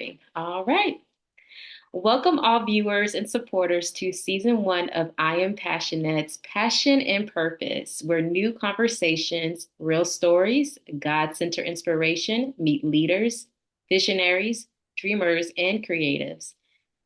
Recording. All right. Welcome, all viewers and supporters, to season one of I Am Passionate's Passion and Purpose, where new conversations, real stories, God centered inspiration meet leaders, visionaries, dreamers, and creatives.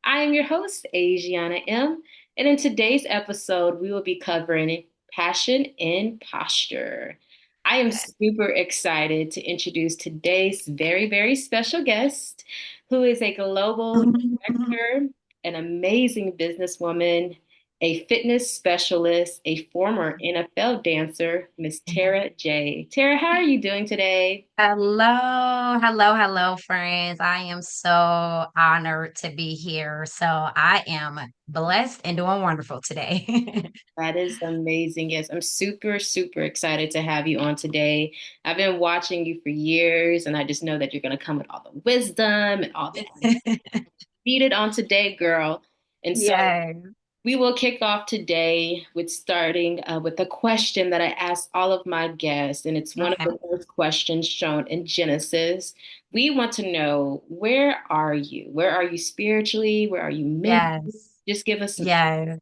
I am your host, Asiana M., and in today's episode, we will be covering passion and posture. I am super excited to introduce today's very special guest, who is a global director, an amazing businesswoman, a fitness specialist, a former NFL dancer, Miss Tara J. Tara, how are you doing today? Hello, friends. I am so honored to be here. So I am blessed and doing wonderful today. That is amazing. Yes, I'm super excited to have you on today. I've been watching you for years, and I just know that you're going to come with all the wisdom and all the needed on today, girl. And so Yes. we will kick off today with starting with a question that I asked all of my guests, and it's one of Okay. the first questions shown in Genesis. We want to know, where are you? Where are you spiritually? Where are you mentally? Yes. Just give us some. Yes.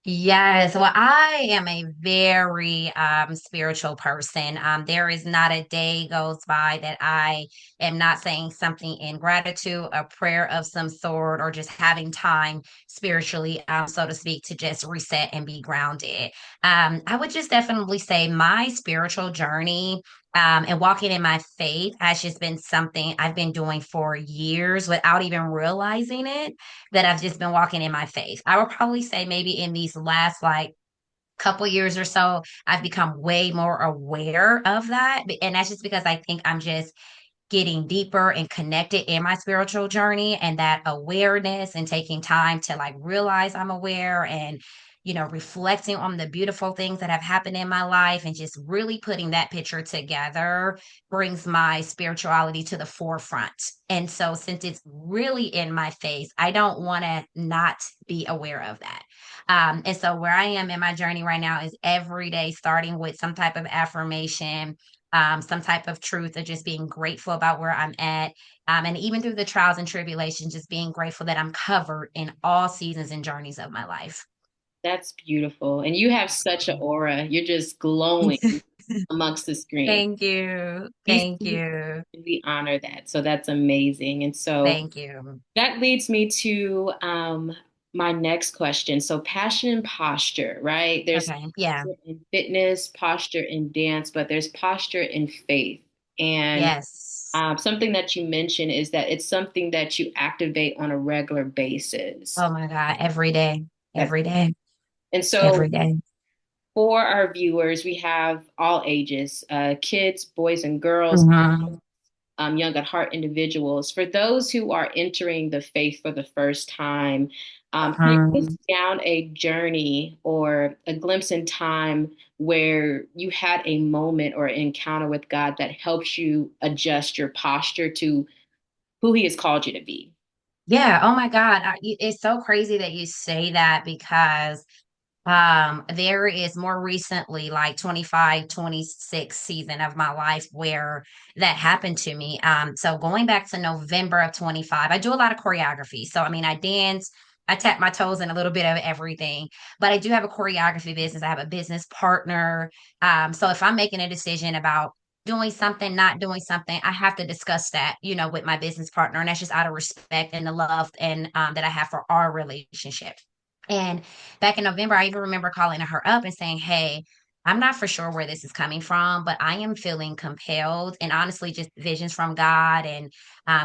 Yes, well, I am a very spiritual person. There is not a day goes by that I am not saying something in gratitude, a prayer of some sort, or just having time spiritually, so to speak, to just reset and be grounded. I would just definitely say my spiritual journey and walking in my faith has just been something I've been doing for years without even realizing it, that I've just been walking in my faith. I would probably say maybe in these last couple years or so, I've become way more aware of that. And that's just because I think I'm just getting deeper and connected in my spiritual journey, and that awareness and taking time to realize I'm aware and reflecting on the beautiful things that have happened in my life and just really putting that picture together brings my spirituality to the forefront. And so since it's really in my face, I don't want to not be aware of that. And so where I am in my journey right now is every day starting with some type of affirmation, some type of truth, of just being grateful about where I'm at. And even through the trials and tribulations, just being grateful that I'm covered in all seasons and journeys of my life. That's beautiful. And you have such an aura. You're just glowing amongst the screen. Thank you. We Thank see you. and we honor that. So that's amazing. And so Thank you. that leads me to my next question. So, passion and posture, right? There's Okay. Yeah. posture in fitness, posture in dance, but there's posture in faith. And Yes. something that you mentioned is that it's something that you activate on a regular basis. Oh my God. Every day. Every day. And so, Every day. for our viewers, we have all ages, kids, boys, and girls, Mhm. young at heart individuals. For those who are entering the faith for the first time, can you take us Mhm. down a journey or a glimpse in time where you had a moment or encounter with God that helps you adjust your posture to who He has called you to be? Yeah. Oh my God. It's so crazy that you say that because there is more recently, like 25, 26 season of my life where that happened to me. So going back to November of 25, I do a lot of choreography. So, I mean, I dance, I tap my toes in a little bit of everything, but I do have a choreography business. I have a business partner. So if I'm making a decision about doing something, not doing something, I have to discuss that, with my business partner. And that's just out of respect and the love and that I have for our relationship. And back in November, I even remember calling her up and saying, "Hey, I'm not for sure where this is coming from, but I am feeling compelled, and honestly, just visions from God and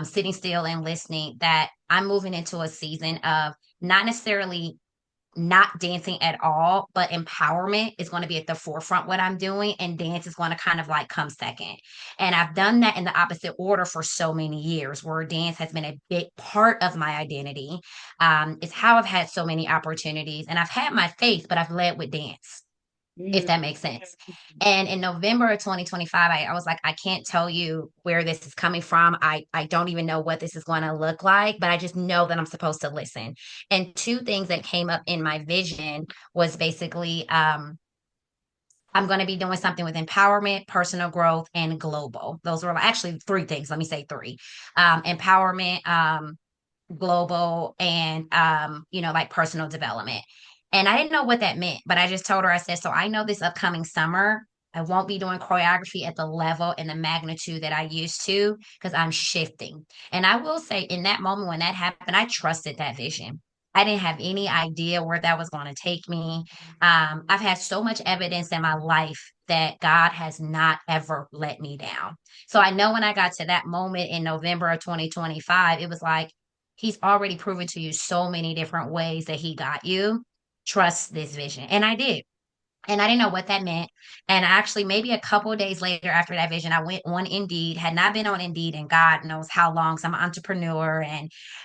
sitting still and listening, that I'm moving into a season of not necessarily not dancing at all, but empowerment is going to be at the forefront what I'm doing, and dance is going to kind of come second. And I've done that in the opposite order for so many years, where dance has been a big part of my identity. It's how I've had so many opportunities, and I've had my faith, but I've led with dance, if Mm. that makes sense. And in November of 2025, I was like, I can't tell you where this is coming from. I don't even know what this is going to look like, but I just know that I'm supposed to listen. And two things that came up in my vision was basically I'm going to be doing something with empowerment, personal growth, and global. Those were actually three things. Let me say three. Empowerment, global, and like personal development. And I didn't know what that meant, but I just told her, I said, so I know this upcoming summer I won't be doing choreography at the level and the magnitude that I used to because I'm shifting. And I will say, in that moment when that happened, I trusted that vision. I didn't have any idea where that was going to take me. I've had so much evidence in my life that God has not ever let me down. So I know when I got to that moment in November of 2025, it was like, He's already proven to you so many different ways that He got you. Trust this vision. And I did. And I didn't know what that meant. And actually, maybe a couple of days later after that vision, I went on Indeed, had not been on Indeed and God knows how long. So I'm an entrepreneur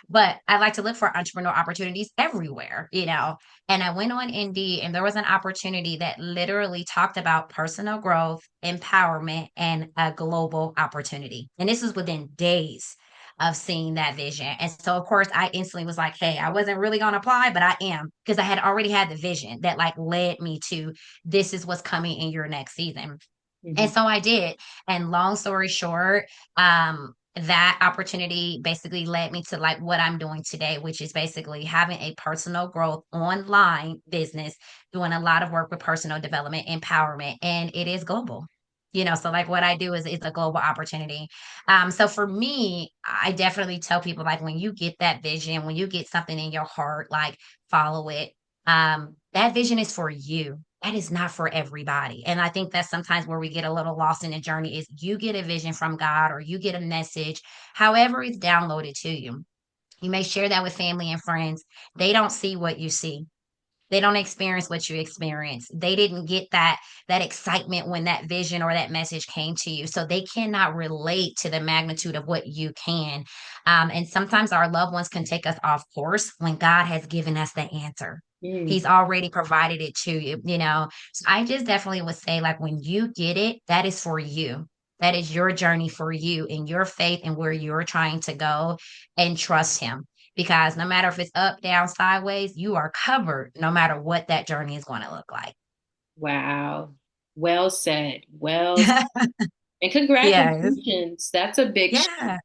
but I like to look for entrepreneur opportunities everywhere. And I went on Indeed and there was an opportunity that literally talked about personal growth, empowerment, and a global opportunity. And this was within days of seeing that vision. And so, of course, I instantly was like, hey, I wasn't really going to apply, but I am because I had already had the vision that like led me to this is what's coming in your next season. And Mhm. so I did. And long story short, that opportunity basically led me to like what I'm doing today, which is basically having a personal growth online business, doing a lot of work with personal development, empowerment, and it is global. So like what I do is it's a global opportunity. So for me, I definitely tell people like when you get that vision, when you get something in your heart, like follow it. That vision is for you. That is not for everybody. And I think that's sometimes where we get a little lost in the journey is you get a vision from God or you get a message, however it's downloaded to you. You may share that with family and friends. They don't see what you see. They don't experience what you experience. They didn't get that excitement when that vision or that message came to you. So they cannot relate to the magnitude of what you can. And sometimes our loved ones can take us off course when God has given us the answer. Mm. He's already provided it to you. So I just definitely would say, like, when you get it, that is for you. That is your journey for you and your faith and where you're trying to go and trust Him because no matter if it's up, down, sideways, you are covered no matter what that journey is going to look like. Wow. Well said. Well, and Yes. congratulations. That's a big shift. Yeah.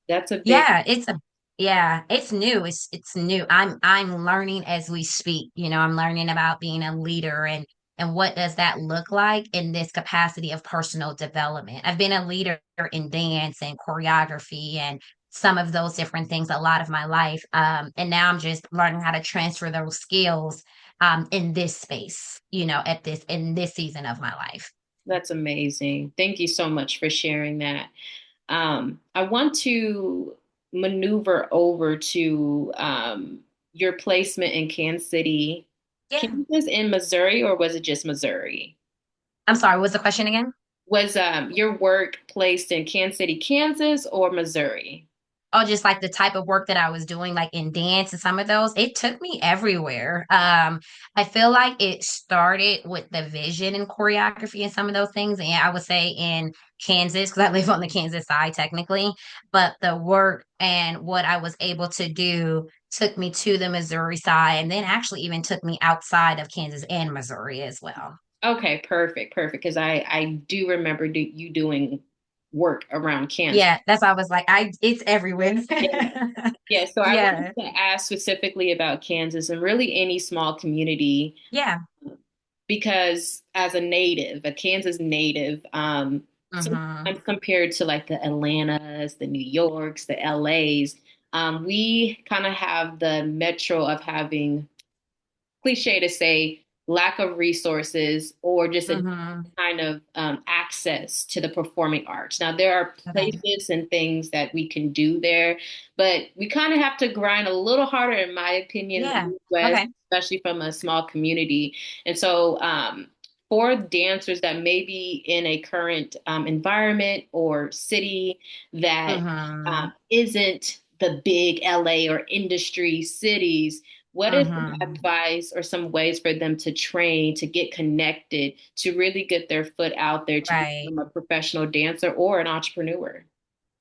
That's a big, Yeah, it's new. It's new. I'm learning as we speak. I'm learning about being a leader and what does that look like in this capacity of personal development. I've been a leader in dance and choreography and some of those different things a lot of my life. And now I'm just learning how to transfer those skills in this space, at this in this season of my life. that's amazing. Thank you so much for sharing that. I want to maneuver over to your placement in Kansas City, Yeah. Kansas in Missouri, or was it just Missouri? I'm sorry, what's the question again? Was your work placed in Kansas City, Kansas, or Missouri? Oh, just like the type of work that I was doing, like in dance and some of those, it took me everywhere. I feel like it started with the vision and choreography and some of those things. And I would say in Kansas, because I live on the Kansas side technically, but the work and what I was able to do took me to the Missouri side and then actually even took me outside of Kansas and Missouri as well. Okay, perfect, perfect. Because I do remember you doing work around Kansas. Yeah, that's why I was like, it's everywhere. Yeah. Yeah, so I wanted Yeah. to ask specifically about Kansas and really any small community Yeah. because as a native, a Kansas native, Hmm. sometimes compared to like the Atlantas, the New Yorks, the LAs, we kind of have the metro of having cliche to say lack of resources or just a Hmm. kind of access to the performing arts. Now, there are Okay. places and things that we can do there, but we kind of have to grind a little harder, in my opinion, in Yeah. the West, Okay. especially from a small community. And so, for dancers that may be in a current environment or city that Hmm. isn't the big LA or industry cities, what is some Hmm. advice or some ways for them to train, to get connected, to really get their foot out there to Right. become a professional dancer or an entrepreneur?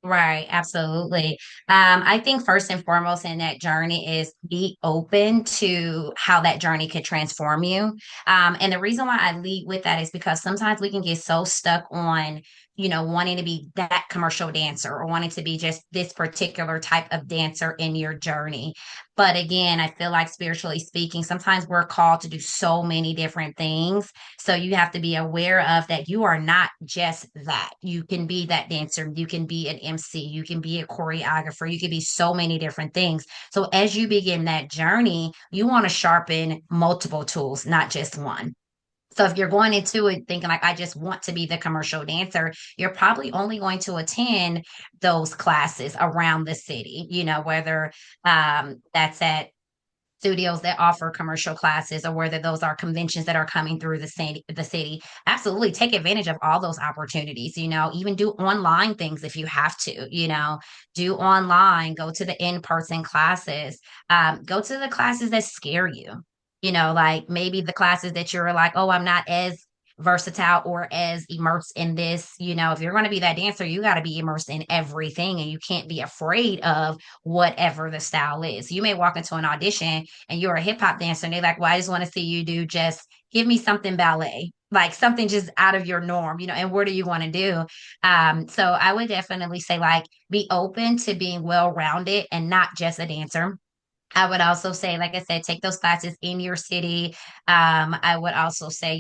Right, absolutely. I think first and foremost in that journey is be open to how that journey could transform you. And the reason why I lead with that is because sometimes we can get so stuck on, wanting to be that commercial dancer or wanting to be just this particular type of dancer in your journey. But again, I feel like spiritually speaking, sometimes we're called to do so many different things, so you have to be aware of that you are not just that. You can be that dancer, you can be an MC, you can be a choreographer, you can be so many different things. So as you begin that journey, you want to sharpen multiple tools, not just one. So if you're going into it thinking like I just want to be the commercial dancer, you're probably only going to attend those classes around the city, whether that's at studios that offer commercial classes or whether those are conventions that are coming through the city. Absolutely take advantage of all those opportunities, even do online things if you have to, do online, go to the in-person classes, go to the classes that scare you, like maybe the classes that you're like, oh, I'm not as versatile or as immersed in this. If you're going to be that dancer, you got to be immersed in everything and you can't be afraid of whatever the style is. You may walk into an audition and you're a hip hop dancer and they're like, well, I just want to see you do just give me something ballet, like something just out of your norm, and what do you want to do? So I would definitely say like be open to being well rounded and not just a dancer. I would also say, like I said, take those classes in your city. I would also say,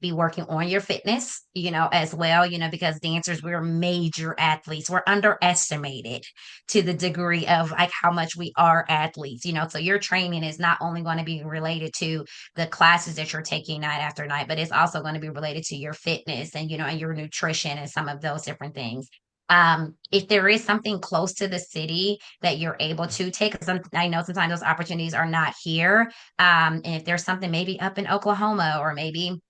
be working on your fitness, as well, because dancers, we're major athletes. We're underestimated to the degree of like how much we are athletes, so your training is not only going to be related to the classes that you're taking night after night, but it's also going to be related to your fitness and, and your nutrition and some of those different things. If there is something close to the city that you're able to take, because I know sometimes those opportunities are not here. And if there's something maybe up in Oklahoma or maybe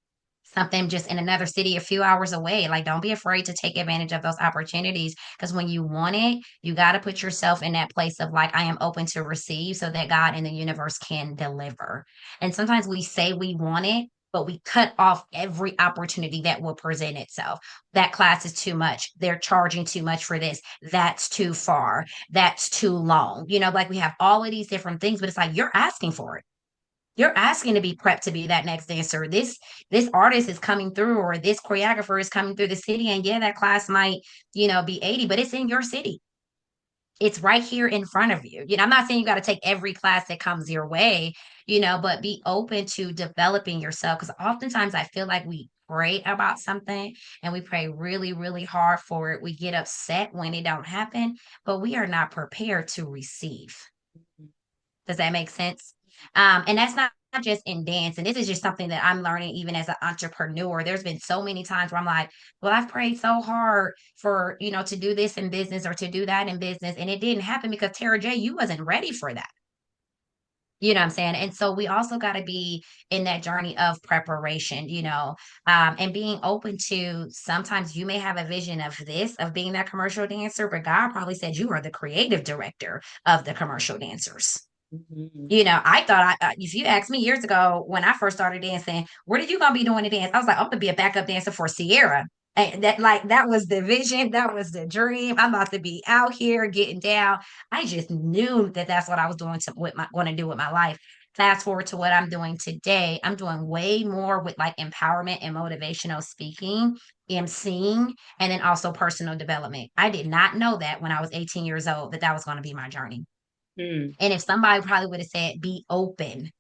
something just in another city a few hours away, like don't be afraid to take advantage of those opportunities because when you want it, you got to put yourself in that place of like, I am open to receive so that God and the universe can deliver. And sometimes we say we want it, but we cut off every opportunity that will present itself. That class is too much. They're charging too much for this. That's too far. That's too long. Like we have all of these different things, but it's like you're asking for it. You're asking to be prepped to be that next dancer. This artist is coming through, or this choreographer is coming through the city, and yeah, that class might be 80, but it's in your city. It's right here in front of you. I'm not saying you got to take every class that comes your way, but be open to developing yourself. Because oftentimes I feel like we pray about something and we pray really, really hard for it. We get upset when it don't happen, but we are not prepared to receive. Does that make sense? And that's not just in dance. And this is just something that I'm learning even as an entrepreneur. There's been so many times where I'm like, well, I've prayed so hard for, to do this in business or to do that in business. And it didn't happen because Tara J, you wasn't ready for that. You know what I'm saying? And so we also got to be in that journey of preparation, and being open to sometimes you may have a vision of this, of being that commercial dancer, but God probably said you are the creative director of the commercial dancers. Mhm. I thought if you asked me years ago when I first started dancing, what are you gonna be doing to dance? I was like, I'm gonna be a backup dancer for Sierra. And that was the vision, that was the dream. I'm about to be out here getting down. I just knew that that's what I was doing to with my going to do with my life. Fast forward to what I'm doing today. I'm doing way more with like empowerment and motivational speaking, emceeing, and then also personal development. I did not know that when I was 18 years old that that was going to be my journey. Mm. And if somebody probably would have said, be open,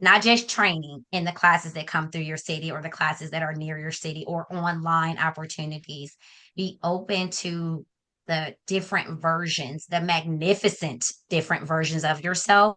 not just training in the classes that come through your city or the classes that are near your city or online opportunities, be open to the different versions, the magnificent different versions of yourself,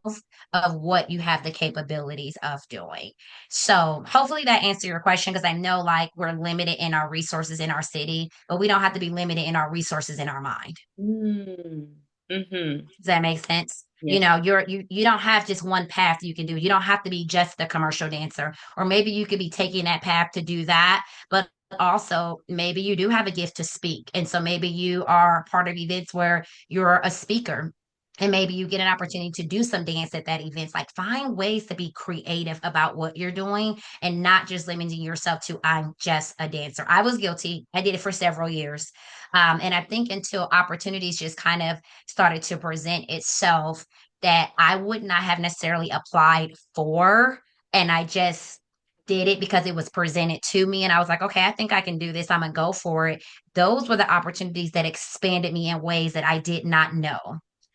of what you have the capabilities of doing. So hopefully that answered your question because I know like we're limited in our resources in our city, but we don't have to be limited in our resources in our mind. Mm. Mm-hmm. Does that make sense? Yes. You don't have just one path you can do. You don't have to be just the commercial dancer, or maybe you could be taking that path to do that, but also maybe you do have a gift to speak, and so maybe you are part of events where you're a speaker and maybe you get an opportunity to do some dance at that event. Like find ways to be creative about what you're doing and not just limiting yourself to I'm just a dancer. I was guilty. I did it for several years. And I think until opportunities just kind of started to present itself that I would not have necessarily applied for, and I just did it because it was presented to me and I was like, okay, I think I can do this. I'm gonna go for it. Those were the opportunities that expanded me in ways that I did not know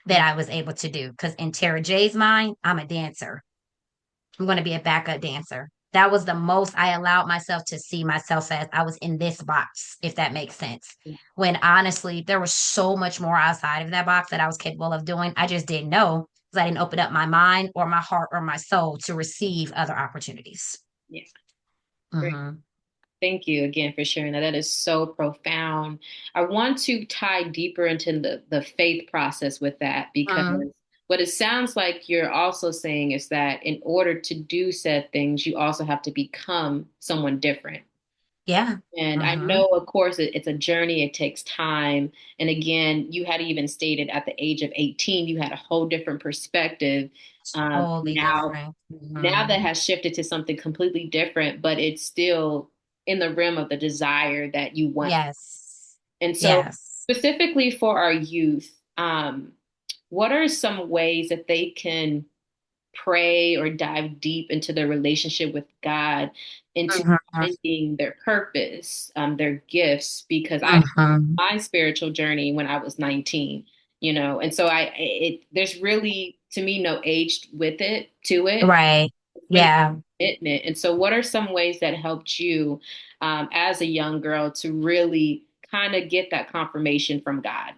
that Mm. I was able to do. Because in Tara J's mind, I'm a dancer. I'm going to be a backup dancer. That was the most I allowed myself to see myself as. I was in this box, if that makes sense. When honestly, there was so much more outside of that box that I was capable of doing. I just didn't know because I didn't open up my mind or my heart or my soul to receive other opportunities. Yeah. Great. Mm-hmm. Thank you again for sharing that. That is so profound. I want to tie deeper into the faith process with that because Mm-hmm. what it sounds like you're also saying is that in order to do said things, you also have to become someone different. Yeah. And I Mm-hmm. know, of course, it's a journey, it takes time. And again, you had even stated at the age of 18, you had a whole different perspective. Totally Now, different. now Mm-hmm. that has shifted to something completely different, but it's still in the realm of the desire that you want. Yes. And so, Yes. specifically for our youth, what are some ways that they can pray or dive deep into their relationship with God, into Mm-hmm. finding their purpose, their gifts? Because I Mm-hmm. my spiritual journey when I was 19, and so there's really to me no age with it to it. Right. It's really Yeah. commitment. And so, what are some ways that helped you as a young girl to really kind of get that confirmation from God?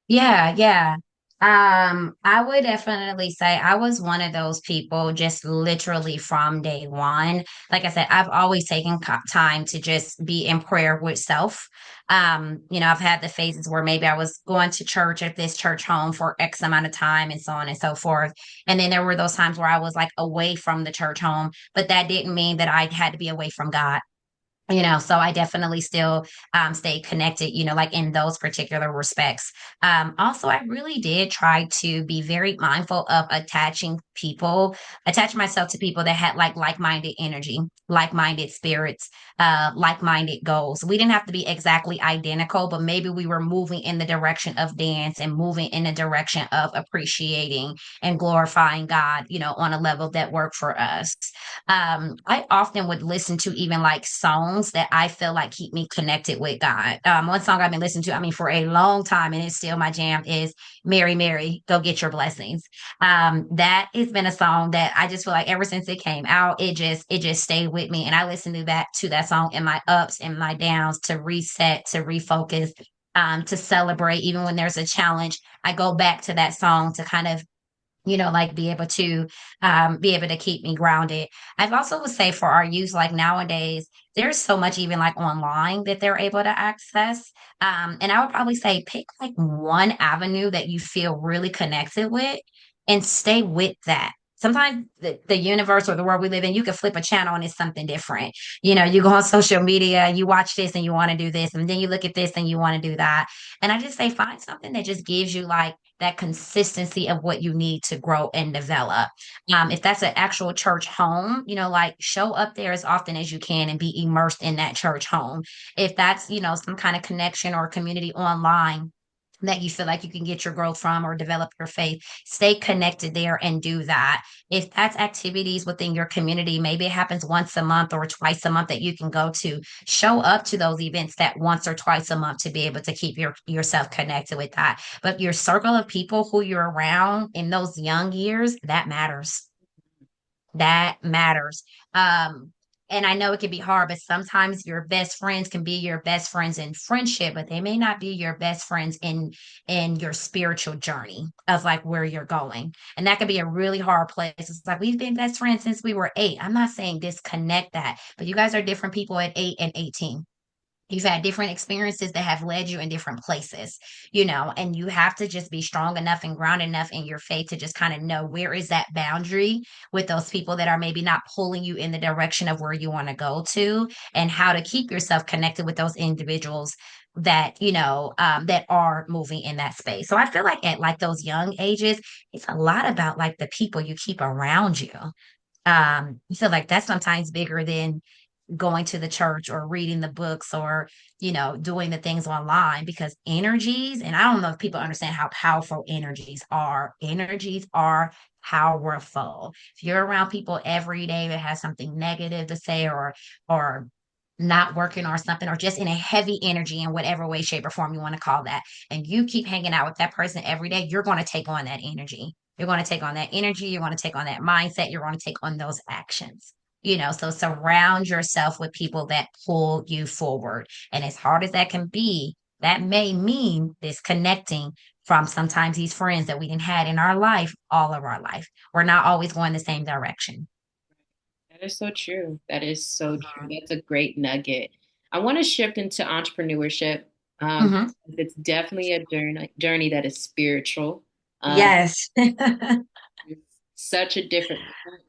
Yeah, yeah. I would definitely say I was one of those people just literally from day one. Like I said, I've always taken time to just be in prayer with self. I've had the phases where maybe I was going to church at this church home for X amount of time and so on and so forth. And then there were those times where I was like away from the church home, but that didn't mean that I had to be away from God. So I definitely still stay connected, like in those particular respects. Also, I really did try to be very mindful of attach myself to people that had like-minded energy, like-minded spirits, like-minded goals. We didn't have to be exactly identical, but maybe we were moving in the direction of dance and moving in the direction of appreciating and glorifying God, on a level that worked for us. I often would listen to even like songs that I feel like keep me connected with God. One song I've been listening to, I mean, for a long time, and it's still my jam, is Mary, Mary, Go Get Your Blessings. That has been a song that I just feel like ever since it came out, it just stayed with me. And I listen to that song in my ups and my downs to reset, to refocus, to celebrate, even when there's a challenge. I go back to that song to kind of like be able to keep me grounded. I've also would say for our youth, like nowadays, there's so much even like online that they're able to access. And I would probably say pick like one avenue that you feel really connected with and stay with that. Sometimes the universe or the world we live in, you can flip a channel and it's something different. You go on social media, you watch this and you want to do this, and then you look at this and you want to do that. And I just say find something that just gives you like that consistency of what you need to grow and develop. If that's an actual church home, like show up there as often as you can and be immersed in that church home. If that's, some kind of connection or community online that you feel like you can get your growth from or develop your faith, stay connected there and do that. If that's activities within your community, maybe it happens once a month or twice a month that you can go to, show up to those events that once or twice a month to be able to keep yourself connected with that. But your circle of people who you're around in those young years, that matters. That matters. Um, and I know it can be hard, but sometimes your best friends can be your best friends in friendship, but they may not be your best friends in your spiritual journey of like where you're going. And that can be a really hard place. It's like we've been best friends since we were 8. I'm not saying disconnect that, but you guys are different people at 8 and 18. You've had different experiences that have led you in different places, you know, and you have to just be strong enough and grounded enough in your faith to just kind of know where is that boundary with those people that are maybe not pulling you in the direction of where you want to go to, and how to keep yourself connected with those individuals that, that are moving in that space. So I feel like at like those young ages, it's a lot about like the people you keep around you. I feel like that's sometimes bigger than going to the church or reading the books or doing the things online, because energies, and I don't know if people understand how powerful energies are powerful. If you're around people every day that has something negative to say, or not working or something, or just in a heavy energy in whatever way, shape, or form you want to call that, and you keep hanging out with that person every day, you're going to take on that energy. You're going to take on that energy. You're going to take on that mindset. You're going to take on those actions. So surround yourself with people that pull you forward. And as hard as that can be, that may mean disconnecting from sometimes these friends that we didn't had in our life all of our life. We're not always going the same direction. That is so true. That is so true. That's a great nugget. I want to shift into entrepreneurship. Mhm. It's definitely a journey that is spiritual. Um, Yes. it's such a different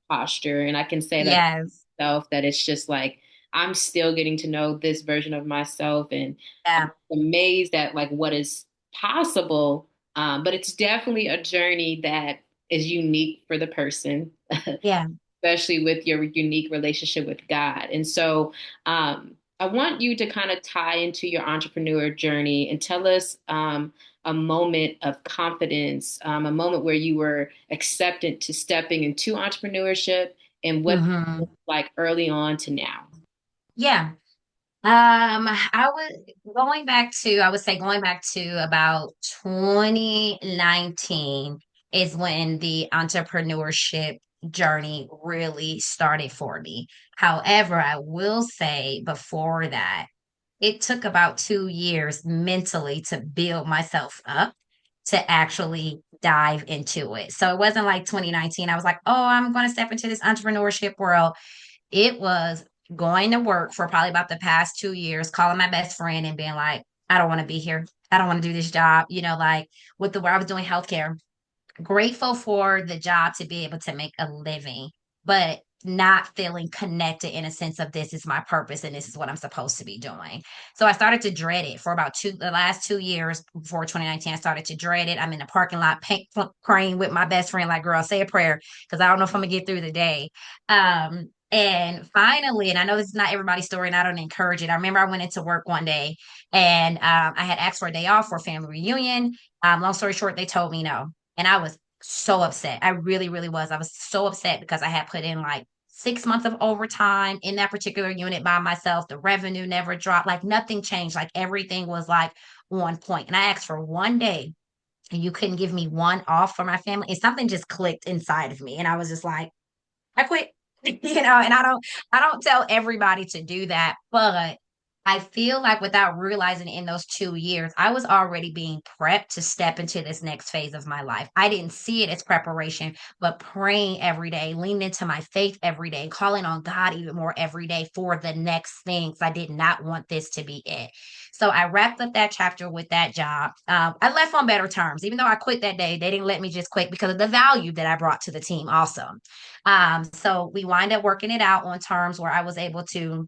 posture, and I can say that Yes. myself that it's just like I'm still getting to know this version of myself, and Yeah. I'm amazed at like what is possible. But it's definitely a journey that is unique for the person. Yeah. Especially with your unique relationship with God. And so I want you to kind of tie into your entrepreneur journey and tell us a moment of confidence, a moment where you were accepted to stepping into entrepreneurship and what it Hmm. looked like early on to now. Yeah. I was I would say going back to about 2019 is when the entrepreneurship journey really started for me. However, I will say before that, it took about 2 years mentally to build myself up to actually dive into it. So it wasn't like 2019. I was like, oh, I'm going to step into this entrepreneurship world. It was going to work for probably about the past 2 years, calling my best friend and being like, I don't want to be here. I don't want to do this job. Like with the where I was doing healthcare, grateful for the job to be able to make a living, but not feeling connected in a sense of this is my purpose and this is what I'm supposed to be doing. So I started to dread it for about the last 2 years before 2019. I started to dread it. I'm in the parking lot praying with my best friend, like, girl, say a prayer because I don't know if I'm gonna get through the day. And finally, and I know this is not everybody's story and I don't encourage it. I remember I went into work one day and I had asked for a day off for a family reunion. Long story short, they told me no. And I was so upset. I really, really was. I was so upset because I had put in like 6 months of overtime in that particular unit by myself. The revenue never dropped, like nothing changed. Like everything was like on point. And I asked for one day and you couldn't give me one off for my family. And something just clicked inside of me. And I was just like, I quit. And I don't tell everybody to do that, but I feel like without realizing in those 2 years, I was already being prepped to step into this next phase of my life. I didn't see it as preparation, but praying every day, leaning into my faith every day, calling on God even more every day for the next things. I did not want this to be it. So I wrapped up that chapter with that job. I left on better terms. Even though I quit that day, they didn't let me just quit because of the value that I brought to the team also. So we wind up working it out on terms where I was able to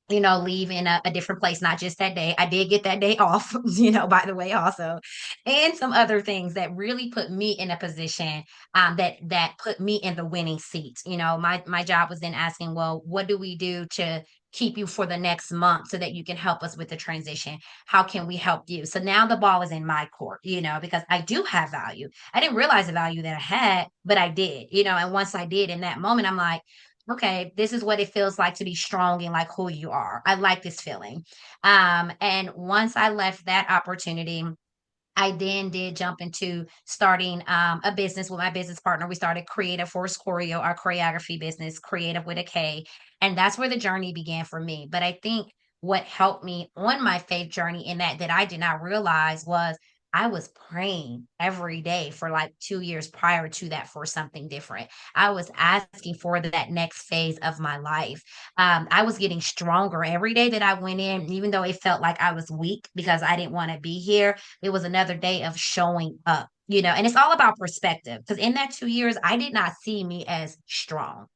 leave in a different place, not just that day. I did get that day off, by the way, also, and some other things that really put me in a position that put me in the winning seat. My job was then asking, well, what do we do to keep you for the next month so that you can help us with the transition? How can we help you? So now the ball is in my court, because I do have value. I didn't realize the value that I had, but I did, and once I did in that moment, I'm like, okay, this is what it feels like to be strong in like who you are. I like this feeling. And once I left that opportunity, I then did jump into starting a business with my business partner. We started Creative Force Choreo, our choreography business, creative with a K. And that's where the journey began for me. But I think what helped me on my faith journey in that I did not realize was I was praying every day for like 2 years prior to that for something different. I was asking for that next phase of my life. I was getting stronger every day that I went in, even though it felt like I was weak because I didn't want to be here. It was another day of showing up, and it's all about perspective. Because in that 2 years, I did not see me as strong.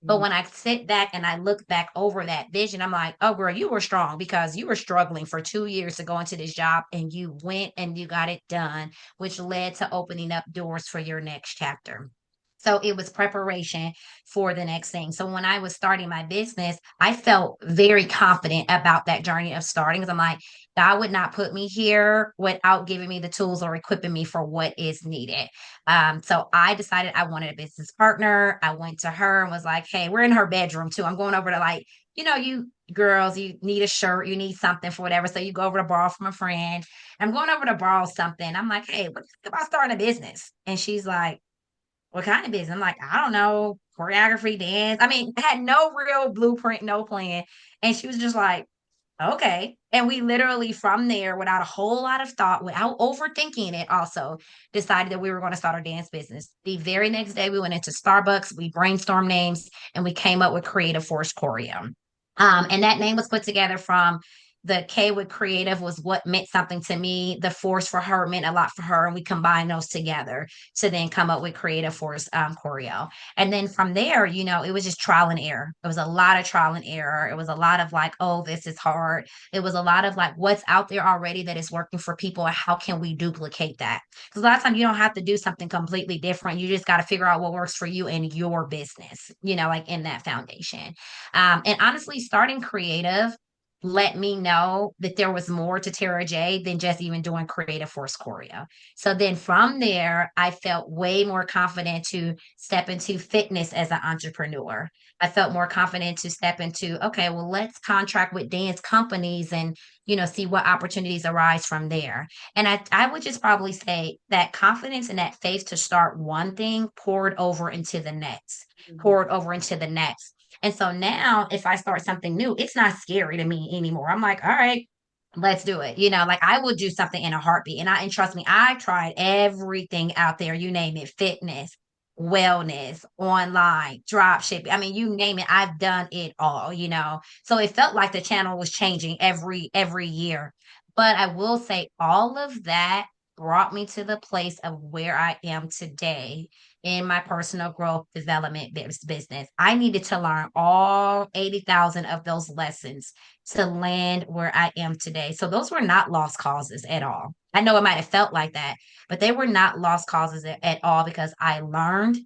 But Mm. when I sit back and I look back over that vision, I'm like, oh, girl, you were strong because you were struggling for 2 years to go into this job and you went and you got it done, which led to opening up doors for your next chapter. So it was preparation for the next thing. So when I was starting my business, I felt very confident about that journey of starting because I'm like, God would not put me here without giving me the tools or equipping me for what is needed. So I decided I wanted a business partner. I went to her and was like, hey, we're in her bedroom too. I'm going over to like, you girls, you need a shirt, you need something for whatever. So you go over to borrow from a friend. I'm going over to borrow something. I'm like, hey, what do you think about starting a business? And she's like, what kind of business? I'm like, I don't know, choreography, dance. I mean, I had no real blueprint, no plan. And she was just like, okay. And we literally from there, without a whole lot of thought, without overthinking it, also decided that we were going to start our dance business. The very next day, we went into Starbucks, we brainstormed names, and we came up with Creative Force Choreo. And that name was put together from the K with creative was what meant something to me. The force for her meant a lot for her. And we combined those together to then come up with Creative Force Choreo. And then from there, it was just trial and error. It was a lot of trial and error. It was a lot of like, oh, this is hard. It was a lot of like, what's out there already that is working for people and how can we duplicate that? Because a lot of times you don't have to do something completely different. You just got to figure out what works for you and your business, like in that foundation. And honestly, starting creative let me know that there was more to Tara J than just even doing Creative Force Choreo. So then from there, I felt way more confident to step into fitness as an entrepreneur. I felt more confident to step into, okay, well, let's contract with dance companies and, see what opportunities arise from there. And I would just probably say that confidence and that faith to start one thing poured over into the next, Mhm. poured over into the next. And so now if I start something new, it's not scary to me anymore. I'm like, all right, let's do it. Like I will do something in a heartbeat. And trust me, I tried everything out there, you name it, fitness, wellness, online, drop shipping. I mean, you name it, I've done it all. So it felt like the channel was changing every year. But I will say all of that brought me to the place of where I am today in my personal growth development business. I needed to learn all 80,000 of those lessons to land where I am today. So those were not lost causes at all. I know it might have felt like that, but they were not lost causes at all because I learned,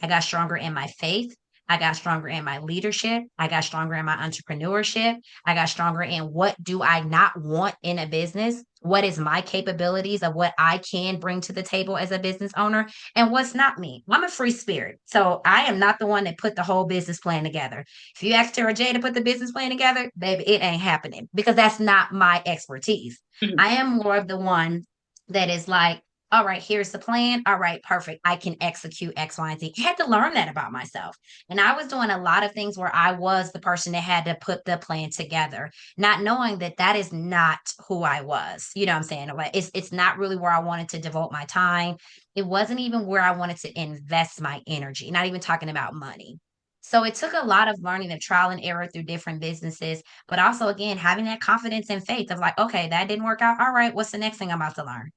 I got stronger in my faith. I got stronger in my leadership. I got stronger in my entrepreneurship. I got stronger in what do I not want in a business? What is my capabilities of what I can bring to the table as a business owner and what's not me? I'm a free spirit. So I am not the one that put the whole business plan together. If you ask Tara J to put the business plan together, baby, it ain't happening because that's not my expertise. Mhm. I am more of the one that is like, all right, here's the plan. All right, perfect. I can execute X, Y, and Z. I had to learn that about myself. And I was doing a lot of things where I was the person that had to put the plan together, not knowing that that is not who I was. You know what I'm saying? Like, it's not really where I wanted to devote my time. It wasn't even where I wanted to invest my energy, not even talking about money. So it took a lot of learning of trial and error through different businesses, but also again having that confidence and faith of like, okay, that didn't work out. All right, what's the next thing I'm about to learn?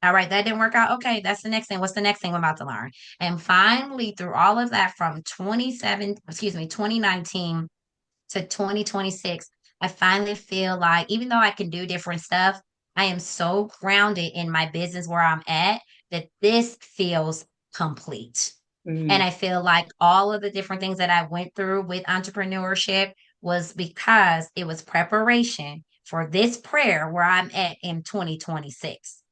All right, that didn't work out. Okay, that's the next thing. What's the next thing I'm about to learn? And finally, through all of that from 2019 to 2026, I finally feel like even though I can do different stuff, I am so grounded in my business where I'm at that this feels complete. And Mm. I feel like all of the different things that I went through with entrepreneurship was because it was preparation for this prayer where I'm at in 2026.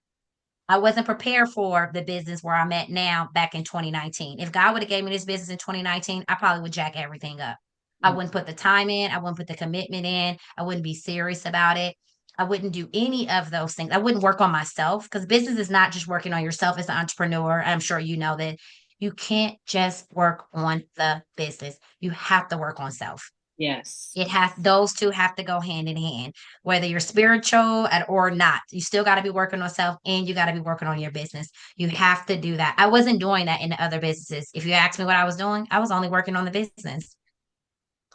I wasn't prepared for the business where I'm at now back in 2019. If God would have gave me this business in 2019, I probably would jack everything up. I Mm. wouldn't put the time in, I wouldn't put the commitment in, I wouldn't be serious about it. I wouldn't do any of those things. I wouldn't work on myself because business is not just working on yourself as an entrepreneur. I'm sure you know that you can't just work on the business. You have to work on self. Yes. Those two have to go hand in hand, whether you're spiritual or not. You still got to be working on self and you got to be working on your business. You have to do that. I wasn't doing that in the other businesses. If you ask me what I was doing, I was only working on the business.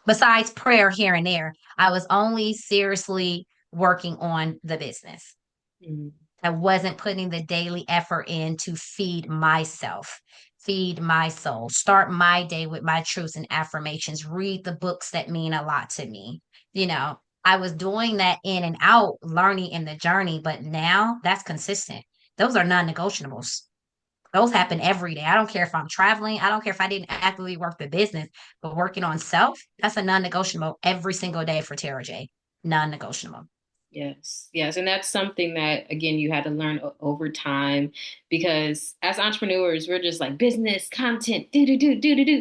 Besides prayer here and there, I was only seriously working on the business. Mm. I wasn't putting the daily effort in to feed myself, feed my soul, start my day with my truths and affirmations, read the books that mean a lot to me. I was doing that in and out, learning in the journey, but now that's consistent. Those are non negotiables. Those happen every day. I don't care if I'm traveling. I don't care if I didn't actively work the business, but working on self, that's a non negotiable every single day for Tara J. Non negotiable. Yes, yes. And that's something that, again, you had to learn over time because as entrepreneurs, we're just like business, content, do,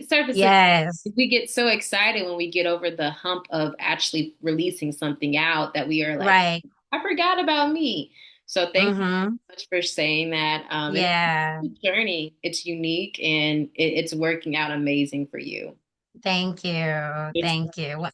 services. Yes. We get so excited when we get over the hump of actually releasing something out that we are like, Right. I forgot about me. So thank you Mm-hmm. so much for saying that. And Yeah. it's a journey. It's unique and it's working out amazing for you. Thank you. It's Thank you.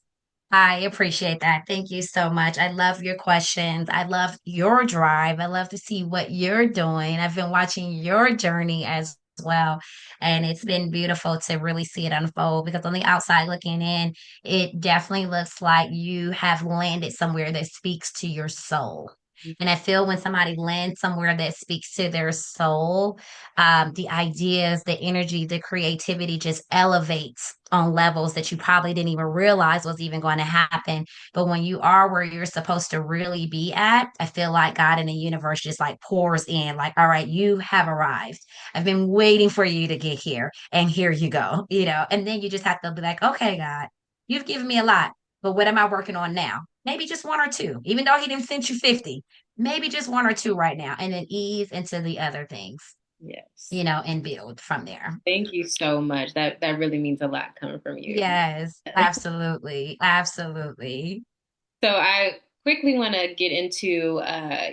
I appreciate that. Thank you so much. I love your questions. I love your drive. I love to see what you're doing. I've been watching your journey as well. And it's been beautiful to really see it unfold because on the outside looking in, it definitely looks like you have landed somewhere that speaks to your soul. And I feel when somebody lands somewhere that speaks to their soul, the ideas, the energy, the creativity just elevates on levels that you probably didn't even realize was even going to happen. But when you are where you're supposed to really be at, I feel like God in the universe just like pours in, like, all right, you have arrived. I've been waiting for you to get here, and here you go, and then you just have to be like, okay, God, you've given me a lot, but what am I working on now? Maybe just one or two, even though He didn't send you 50, maybe just one or two right now, and then ease into the other things yes. and build from there. Thank you so much. That really means a lot coming from you. Yes, absolutely. Absolutely. So I quickly want to get into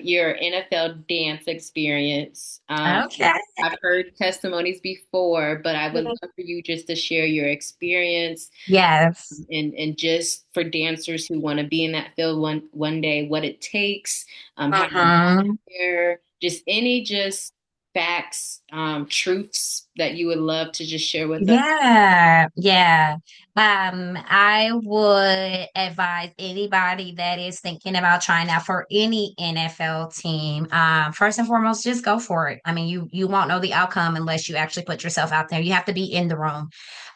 your NFL dance experience. Okay. I've heard testimonies before, but I would love for you just to share your experience Yes. and just for dancers who want to be in that field one day, what it takes, how to Mhm. prepare, just any just facts, truths that you would love to just share with us. Yeah, yeah. I would advise anybody that is thinking about trying out for any NFL team. First and foremost, just go for it. I mean, you won't know the outcome unless you actually put yourself out there. You have to be in the room.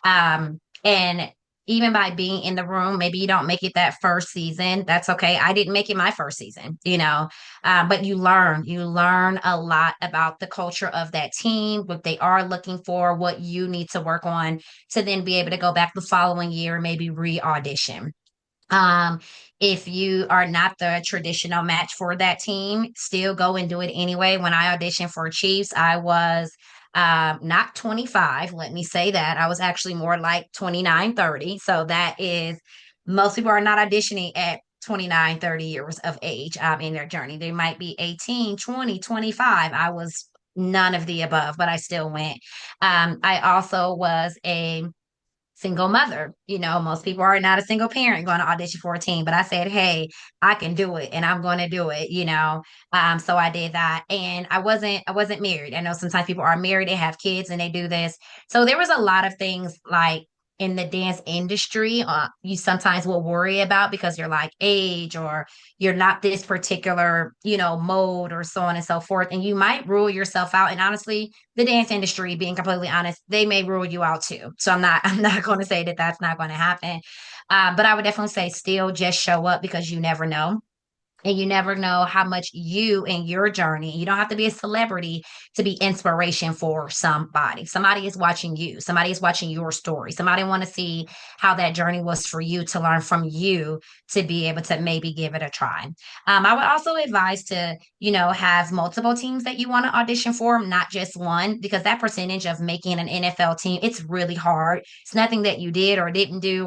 And even by being in the room, maybe you don't make it that first season. That's okay. I didn't make it my first season, but you learn a lot about the culture of that team, what they are looking for, what you need to work on to then be able to go back the following year, maybe re-audition. Um, if you are not the traditional match for that team, still go and do it anyway. When I auditioned for Chiefs, I was not 25, let me say that. I was actually more like 29, 30. So that is, most people are not auditioning at 29, 30 years of age in their journey. They might be 18, 20, 25. I was none of the above, but I still went. I also was a single mother. Most people are not a single parent going to audition for a team, but I said, hey, I can do it and I'm going to do it. So I did that. And I wasn't married. I know sometimes people are married, they have kids and they do this. So there was a lot of things like in the dance industry, you sometimes will worry about because you're like age or you're not this particular, mode or so on and so forth. And you might rule yourself out. And honestly, the dance industry, being completely honest, they may rule you out too. So I'm not going to say that that's not going to happen. But I would definitely say still just show up because you never know. And you never know how much you and your journey, you don't have to be a celebrity to be inspiration for somebody. Somebody is watching you. Somebody is watching your story. Somebody want to see how that journey was for you to learn from you to be able to maybe give it a try. I would also advise to, have multiple teams that you want to audition for, not just one, because that percentage of making an NFL team, it's really hard. It's nothing that you did or didn't do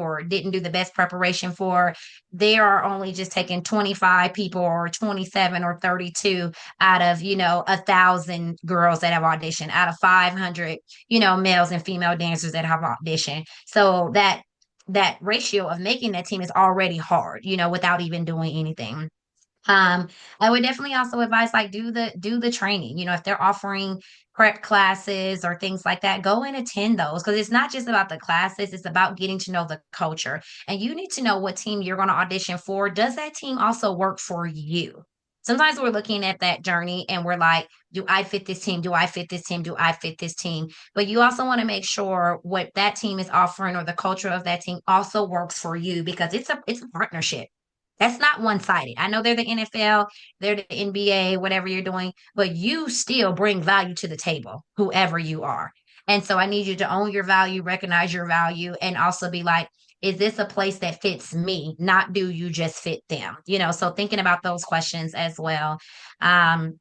the best preparation for. They are only just taking 25 people or 27 or 32 out of 1,000 girls that have auditioned, out of 500 males and female dancers that have auditioned. So that ratio of making that team is already hard, without even doing anything. I would definitely also advise like do the training. If they're offering prep classes or things like that, go and attend those because it's not just about the classes, it's about getting to know the culture. And you need to know what team you're going to audition for. Does that team also work for you? Sometimes we're looking at that journey and we're like, do I fit this team? Do I fit this team? Do I fit this team? But you also want to make sure what that team is offering or the culture of that team also works for you because it's a partnership. That's not one sided. I know they're the NFL, they're the NBA, whatever you're doing, but you still bring value to the table, whoever you are. And so I need you to own your value, recognize your value, and also be like, is this a place that fits me? Not do you just fit them? So thinking about those questions as well. Um,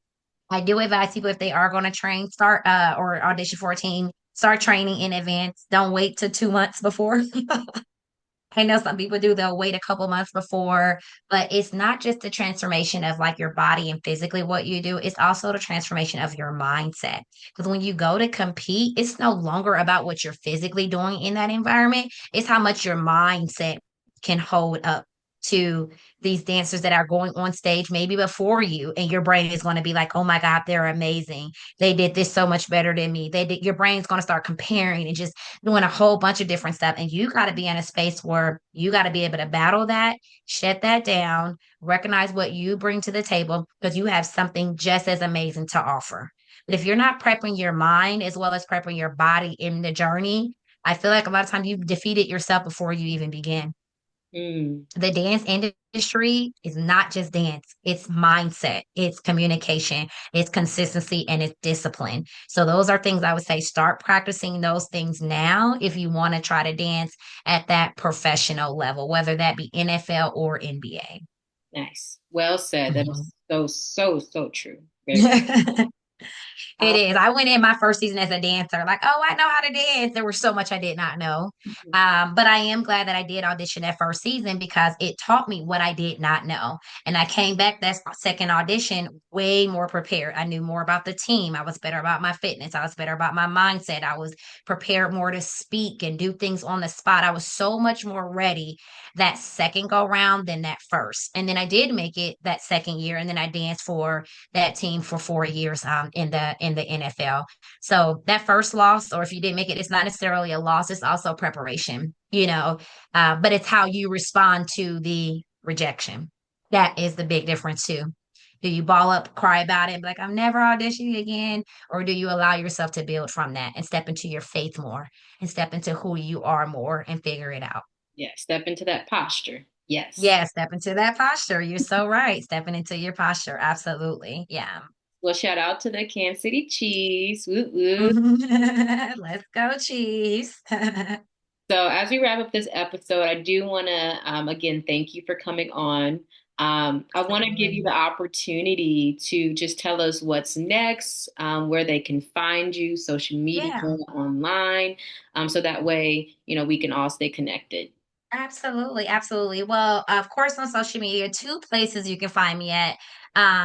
I do advise people if they are going to train, start or audition for a team, start training in advance. Don't wait till 2 months before. I know some people do, they'll wait a couple months before, but it's not just the transformation of like your body and physically what you do, it's also the transformation of your mindset. Because when you go to compete, it's no longer about what you're physically doing in that environment, it's how much your mindset can hold up to these dancers that are going on stage maybe before you, and your brain is going to be like, oh my God, they're amazing. They did this so much better than me. Your brain's going to start comparing and just doing a whole bunch of different stuff. And you got to be in a space where you got to be able to battle that, shut that down, recognize what you bring to the table because you have something just as amazing to offer. But if you're not prepping your mind as well as prepping your body in the journey, I feel like a lot of times you've defeated yourself before you even begin. Mm. The dance industry is not just dance, it's mindset, it's communication, it's consistency, and it's discipline. So, those are things I would say start practicing those things now if you want to try to dance at that professional level, whether that be NFL or NBA. Nice. Well said. That Mhm. is so, so, so true. Very. It Uh, is. I went in my first season as a dancer, like, oh, I know how to dance. There was so much I did not know. But I am glad that I did audition that first season because it taught me what I did not know. And I came back that second audition way more prepared. I knew more about the team. I was better about my fitness. I was better about my mindset. I was prepared more to speak and do things on the spot. I was so much more ready that second go round than that first. And then I did make it that second year. And then I danced for that team for 4 years in the NFL. So that first loss, or if you didn't make it, it's not necessarily a loss. It's also preparation, but it's how you respond to the rejection. That is the big difference too. Do you ball up, cry about it, and be like, I'm never auditioning again? Or do you allow yourself to build from that and step into your faith more and step into who you are more and figure it out? yeah, step into that posture. Yes. Yeah, step into that posture. You're so right. Stepping into your posture. Absolutely. Yeah. Well, shout out to the Kansas City Chiefs. Woo woo. Let's go, Chiefs. So, as we wrap up this episode, I do want to again thank you for coming on. I want to give you Absolutely. the opportunity to just tell us what's next, where they can find you, social media, Yeah. online, so that way, we can all stay connected. Absolutely, absolutely. Well, of course, on social media, two places you can find me at.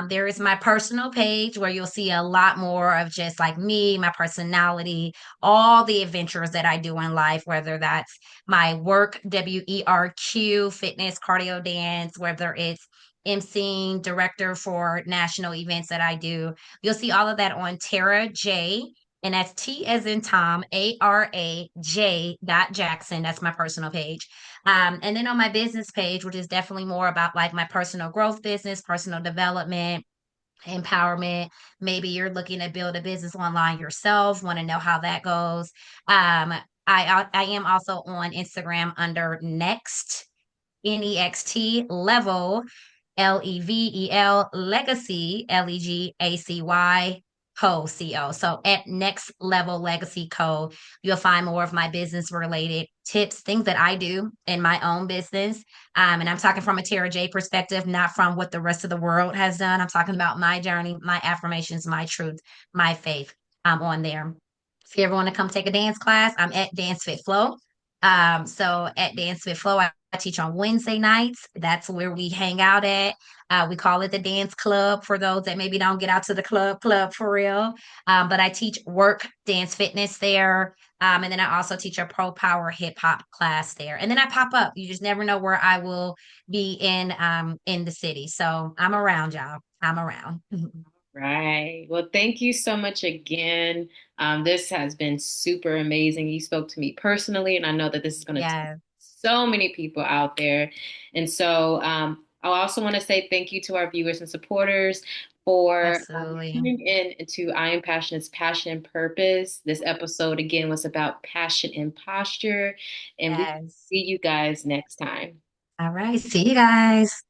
There is my personal page where you'll see a lot more of just like me, my personality, all the adventures that I do in life, whether that's my work, WERQ, fitness, cardio dance, whether it's emceeing, director for national events that I do. You'll see all of that on Tara J. And that's T as in Tom, ARA J dot Jackson. That's my personal page. And then on my business page, which is definitely more about like my personal growth business, personal development, empowerment. Maybe you're looking to build a business online yourself, want to know how that goes. I am also on Instagram under Next level Level Legacy Legacy Co. So at Next Level Legacy Co, you'll find more of my business related tips, things that I do in my own business. And I'm talking from a Tara J perspective, not from what the rest of the world has done. I'm talking about my journey, my affirmations, my truth, my faith. I'm on there. If you ever want to come take a dance class, I'm at Dance Fit Flow. So at Dance with Flow, I teach on Wednesday nights. That's where we hang out at. We call it the dance club for those that maybe don't get out to the club for real. But I teach work dance fitness there. And then I also teach a pro power hip hop class there. And then I pop up. You just never know where I will be in the city. So I'm around, y'all. I'm around. Right. Well, thank you so much again. This has been super amazing. You spoke to me personally, and I know that this is going to touch Yeah, so many people out there. And so I also want to say thank you to our viewers and supporters for absolutely. tuning in to I Am Passionate's Passion and Purpose. This episode, again, was about passion and posture. And we will Yes. see you guys next time. All right. See you guys.